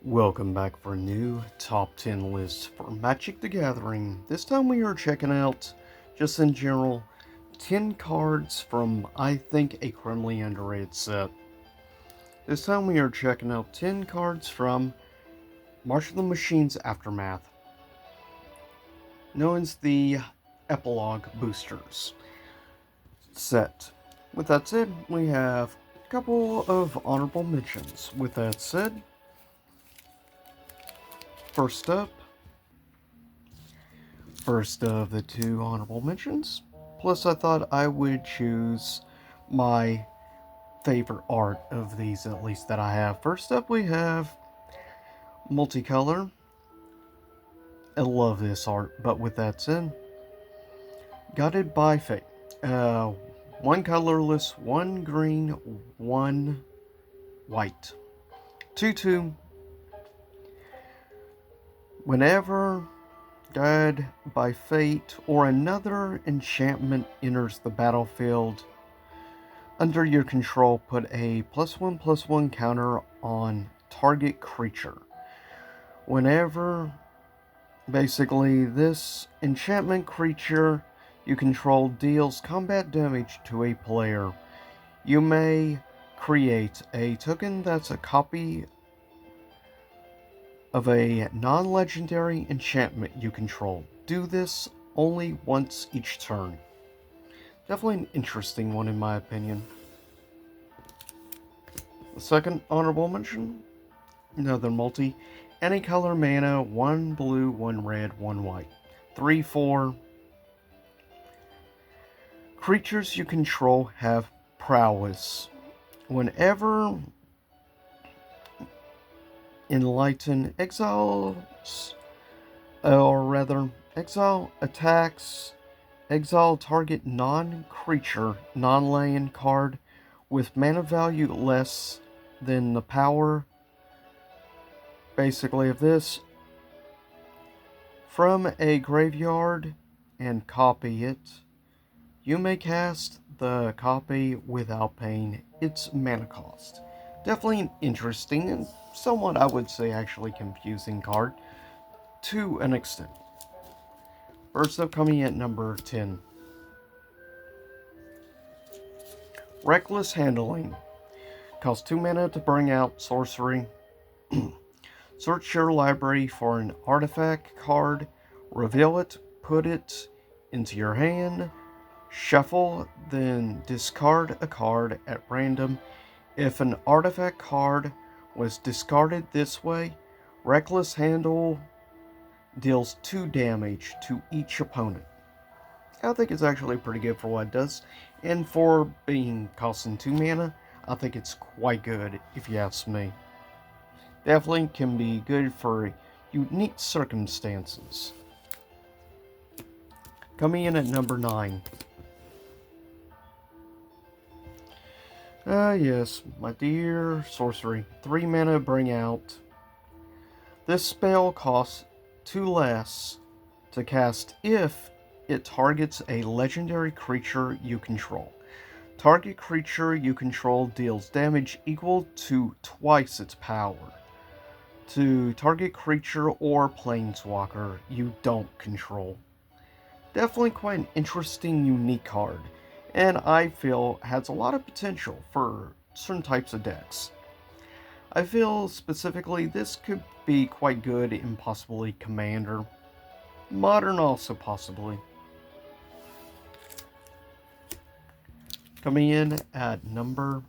Welcome back for a new top 10 list for Magic the Gathering. This time we are checking out, just in general, 10 cards from, I think, a criminally underrated set. This time we are checking out 10 cards from March of the Machines Aftermath, known as the Epilogue Boosters set. With that said, we have a couple of honorable mentions. With that said, first up, first of the two honorable mentions. Plus, I thought I would choose my favorite art of these, at least that I have. First up, we have Multicolor. I love this art, but with that said, Guided by Fate. Uh, one colorless, one green, one white. 2/2. Whenever Guided by Fate or another enchantment enters the battlefield, under your control, put a +1/+1 counter on target creature. Whenever, basically, this enchantment creature you control deals combat damage to a player, you may create a token that's a copy of a non-legendary enchantment you control. Do this only once each turn. Definitely an interesting one in my opinion. The second honorable mention, another multi, any color mana, 1 blue, 1 red, 1 white. 3/4. Creatures you control have prowess. Whenever Enlighten exiles, or rather, exile attacks, exile target non-creature, non-land card with mana value less than the power, basically, of this, from a graveyard and copy it. You may cast the copy without paying its mana cost. Definitely an interesting and somewhat, I would say, actually confusing card to an extent. First up, coming at number 10. Reckless Handling. Costs 2 mana to bring out sorcery. Search your library for an artifact card, reveal it, put it into your hand, shuffle, then discard a card at random. If an artifact card was discarded this way, Reckless Handle deals 2 damage to each opponent. I think it's actually pretty good for what it does, and for being costing 2 mana, I think it's quite good if you ask me. Definitely can be good for unique circumstances. Coming in at number 9. Yes, my dear sorcery. 3 mana, bring out. This spell costs 2 less to cast if it targets a legendary creature you control. Target creature you control deals damage equal to twice its power to target creature or planeswalker you don't control. Definitely quite an interesting, unique card, and I feel has a lot of potential for certain types of decks. I feel specifically this could be quite good in possibly Commander. Modern also possibly. Coming in at number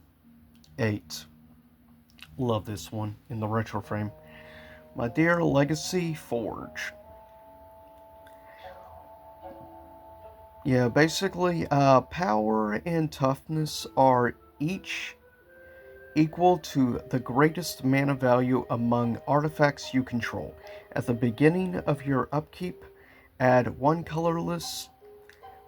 8. Love this one in the retro frame. My dear Legacy Forge. Yeah, basically, power and toughness are each equal to the greatest mana value among artifacts you control. At the beginning of your upkeep, add 1 colorless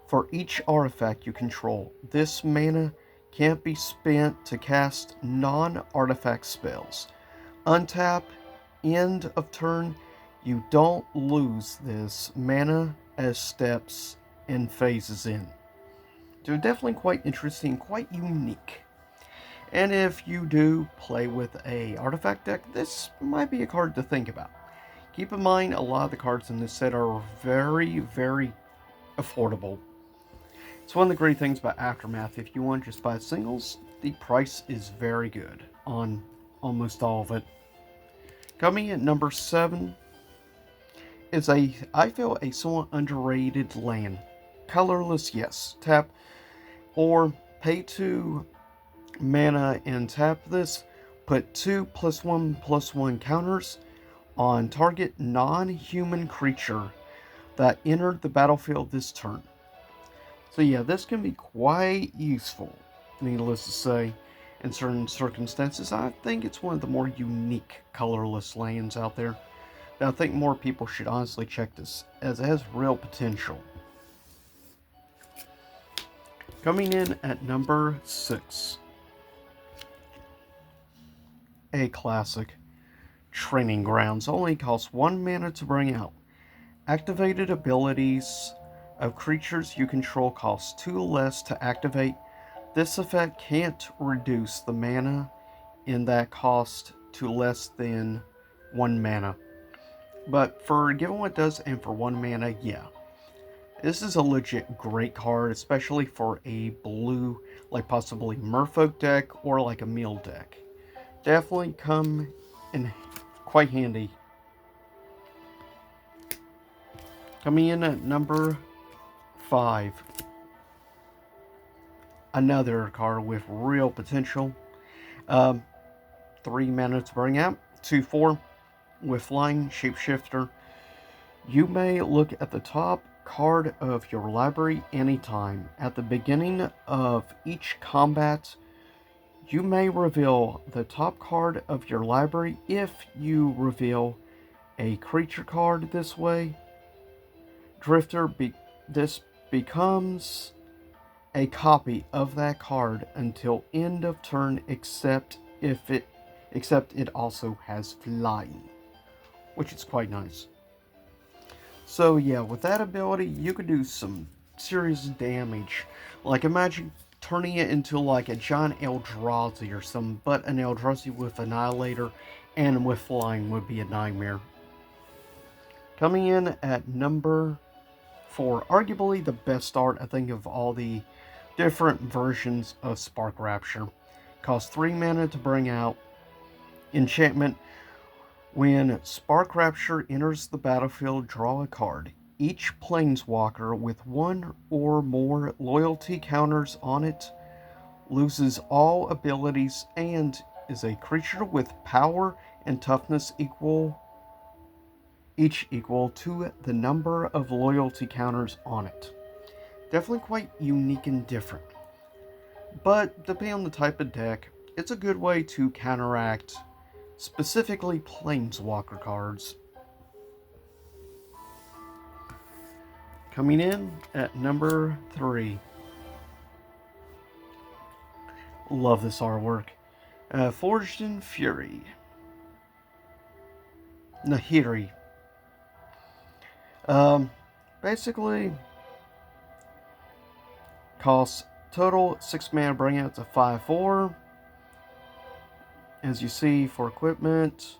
for each artifact you control. This mana can't be spent to cast non-artifact spells. Untap, end of turn, you don't lose this mana as steps and phases in. So definitely quite interesting, quite unique. And if you do play with a artifact deck, this might be a card to think about. Keep in mind, a lot of the cards in this set are very, very affordable. It's one of the great things about Aftermath. If you want to just buy singles, the price is very good on almost all of it. Coming at number 7 is I feel, a somewhat underrated land. Colorless, yes. Tap or pay 2 mana and tap this. Put 2+1/+1 counters on target non-human creature that entered the battlefield this turn. So yeah, this can be quite useful, needless to say, in certain circumstances. I think it's one of the more unique colorless lands out there. I think more people should honestly check this, as it has real potential. Coming in at number 6, a classic, Training Grounds. Only costs 1 mana to bring out. Activated abilities of creatures you control cost 2 less to activate. This effect can't reduce the mana in that cost to less than 1 mana. But for given what it does and for 1 mana, yeah. This is a legit great card, especially for a blue, like possibly Merfolk deck or like a meal deck. Definitely come in quite handy. Coming in at number 5. Another card with real potential. 3 mana to bring out. 2/4 with flying shapeshifter. You may look at the top card of your library anytime. At the beginning of each combat, you may reveal the top card of your library. If you reveal a creature card this way, this becomes a copy of that card until end of turn, except it also has flying, which is quite nice. So yeah, with that ability, you could do some serious damage. Like, imagine turning it into like a giant Eldrazi or something, but an Eldrazi with Annihilator and with flying would be a nightmare. Coming in at number 4, arguably the best art, I think, of all the different versions of Spark Rapture. Costs 3 mana to bring out. Enchantment. When Spark Rapture enters the battlefield, draw a card. Each planeswalker with 1 or more loyalty counters on it loses all abilities and is a creature with power and toughness equal to the number of loyalty counters on it. Definitely quite unique and different. But depending on the type of deck, it's a good way to counteract specifically planeswalker cards. Coming in at number 3. Love this artwork. Forged in Fury. Nahiri. Basically, costs total 6 mana, bring out to 5/4. As you see, for equipment.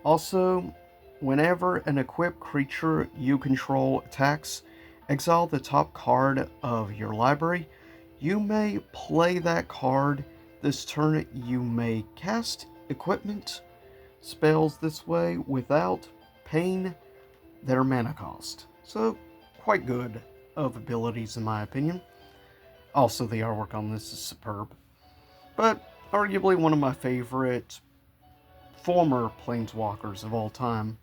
Also, whenever an equipped creature you control attacks, exile the top card of your library. You may play that card this turn. You may cast equipment spells this way without paying their mana cost. So, quite good of abilities in my opinion. Also, the artwork on this is superb. But arguably one of my favorite former planeswalkers of all time.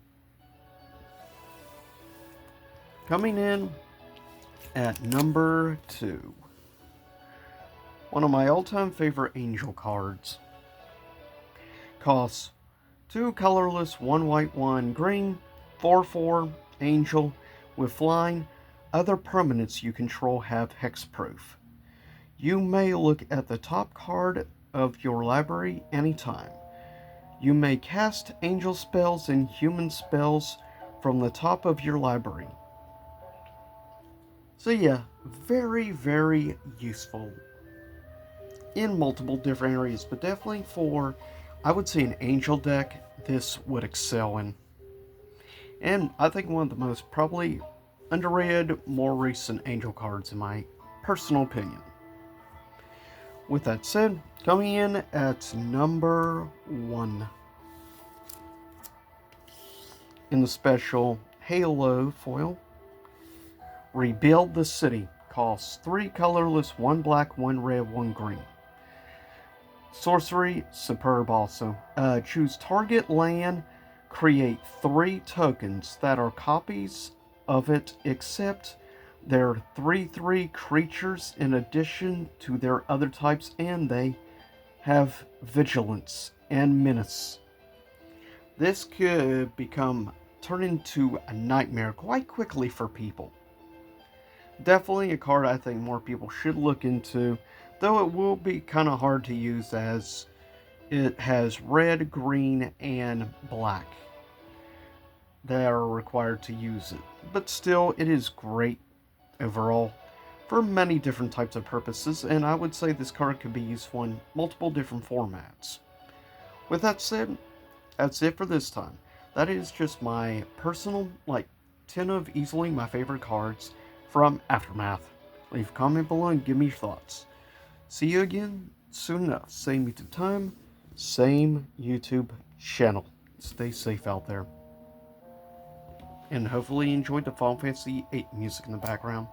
Coming in at number 2. One of my all-time favorite angel cards. Costs 2 colorless, 1 white, 1 green, 4/4 angel with flying. Other permanents you control have hexproof. You may look at the top card of your library anytime. You may cast angel spells and human spells from the top of your library. So yeah, very, very useful. in multiple different areas, but definitely for, I would say, an angel deck, this would excel in. And I think one of the most probably underrated, more recent angel cards in my personal opinion. With that said, coming in at number 1 in the special Halo foil, Rebuild the City. Costs 3 colorless, 1 black, 1 red, 1 green. Sorcery, superb also. Choose target land, create 3 tokens that are copies of it, except they're 3/3 creatures in addition to their other types, and they have vigilance and menace. This could turn into a nightmare quite quickly for people. Definitely a card I think more people should look into, though it will be kind of hard to use as it has red, green, and black that are required to use it. But still, it is great overall for many different types of purposes, and I would say this card could be useful in multiple different formats. With that said, that's it for this time. That is just my personal, 10 of easily my favorite cards from Aftermath. Leave a comment below and give me your thoughts. See you again soon enough. Same YouTube time, same YouTube channel. Stay safe out there. And hopefully you enjoyed the Final Fantasy VIII music in the background.